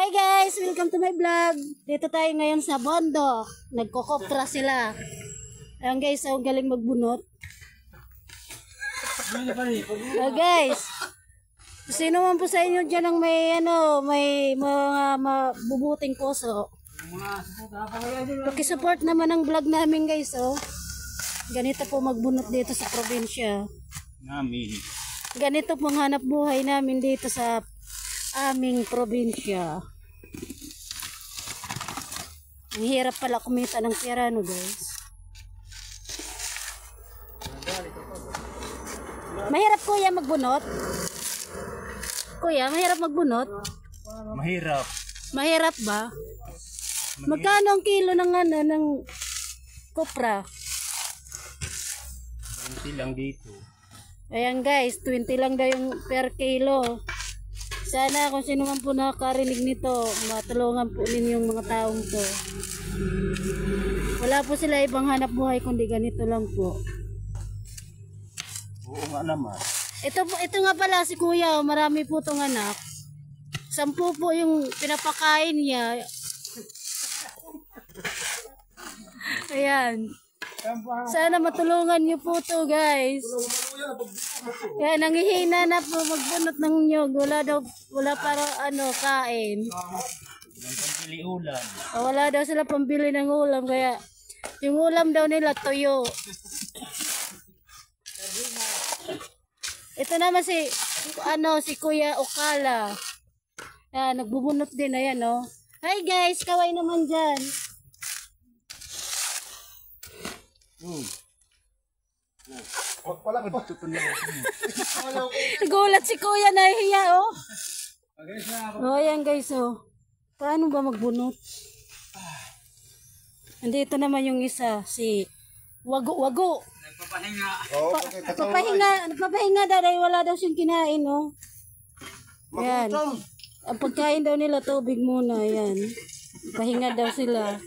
Hi guys! Welcome to my vlog. Dito tayo ngayon sa Bondo. Nagkokopra sila. Ayan guys, ang galing magbunot. Guys, sino man po sa inyo dyan ang may mga mabubuting puso. Pakisupport naman ang vlog namin guys. Ganito po magbunot dito sa probinsya. Ganito pong hanap buhay namin dito sa aming probinsya. Ang hirap pala kumita ng pera, no guys. Mahirap kuya magbunot? Kuya, mahirap magbunot? Mahirap. Mahirap ba? Magkano ang kilo ng kopra? 20 lang dito. Ayan guys, 20 lang daw yung per kilo. Sana kung sino man po nakakarinig nito, matulungan po ninyo yung mga taong to. Wala po sila ibang hanap buhay kundi ganito lang po. Oo nga naman. Ito nga pala si kuya, marami po itong anak. 10 po yung pinapakain niya. Ayan. Sana matulungan niyo po to guys. Kaya nangihina na po magbunot ng nyog. Wala para kain. Pambili ulam. Wala daw sila pambili ng ulam. Kaya yung ulam daw nila tuyo. Ito naman si Kuya Okala. Ayan, nagbubunot din. Ayan Hi guys, kaway naman dyan. Gulat si kuya, nahihiya ayan guys paano ba magbunot? Andito naman yung isa, si Wago. Nagpapahinga dahil wala daw siyang kinain Ayan. Ang pagkain daw nila tubig muna, ayan. Pahinga daw sila.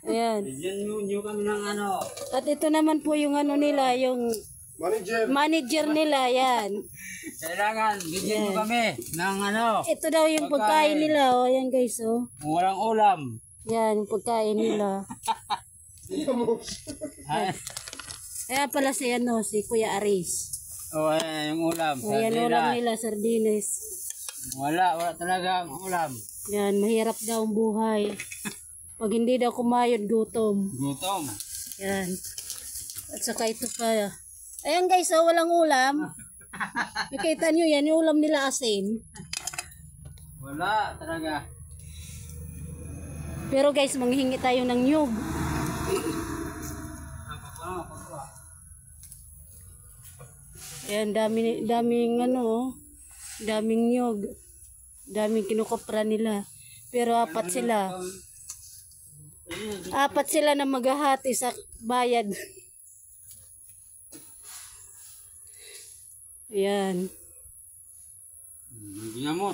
Ayan. Bigyan nyo kami ng At ito naman po yung nila, yung manager nila, yan. Kailangan, bigyan nyo kami ng Ito daw yung pagkain nila, ayan guys, walang ulam. Yan, yung pagkain nila. Ayan pala si Kuya Aris. Ayan yung ulam. Ayan ulam nila, sardines. Wala talaga ang ulam. Yan, mahirap daw ang buhay. Pag hindi daw kumayod, gutom. Gutom. Yan. At saka ito pa. Ayan guys, walang ulam. Nakita nyo yan, yung ulam nila asin. Wala talaga. Pero guys, manghihingi tayo ng nyug. Ayan, daming nyug. Daming kinukopra nila. Pero apat sila na maghahati sa bayad. Ayan. Ginamot.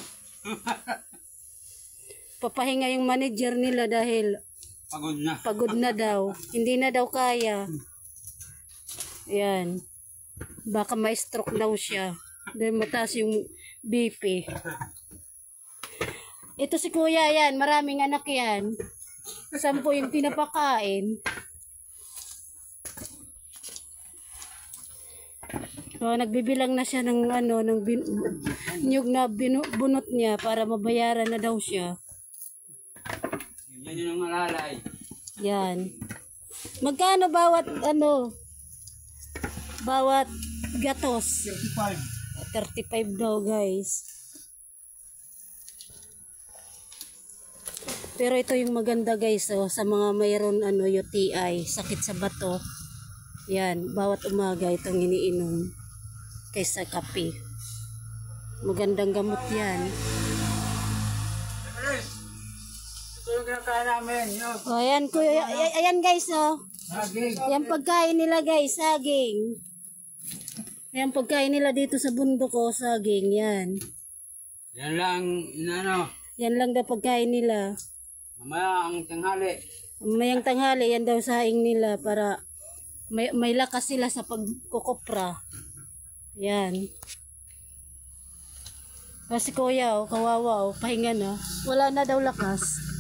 Papahinga yung manager nila dahil pagod na daw. Hindi na daw kaya. Ayan. Baka ma-stroke daw siya. Dahil mataas yung BP. Ito si kuya yan. Maraming anak yan. 10 yung pinapakain. Nagbibilang na siya ng nyug na bunot niya para mabayaran na daw siya. Yan yung malalay. Yan. Magkano bawat gatos? 35 daw guys. Pero ito yung maganda guys sa mga mayroon UTI, sakit sa bato. Yan, bawat umaga itong iniinom kaysa kape. Magandang gamot yan. Ito yung kinakain namin. Ayan kuya, ayan guys Yan pagkain nila guys, saging. Ayan pagkain nila dito sa bundok saging yan. Yan lang, Yan lang daw pagkain nila. Mamayang tanghali, yan daw saing nila para may lakas sila sa pagkukopra. Yan. Kasi kuya, oh, kawawa, oh, pahinga na. Wala na daw lakas.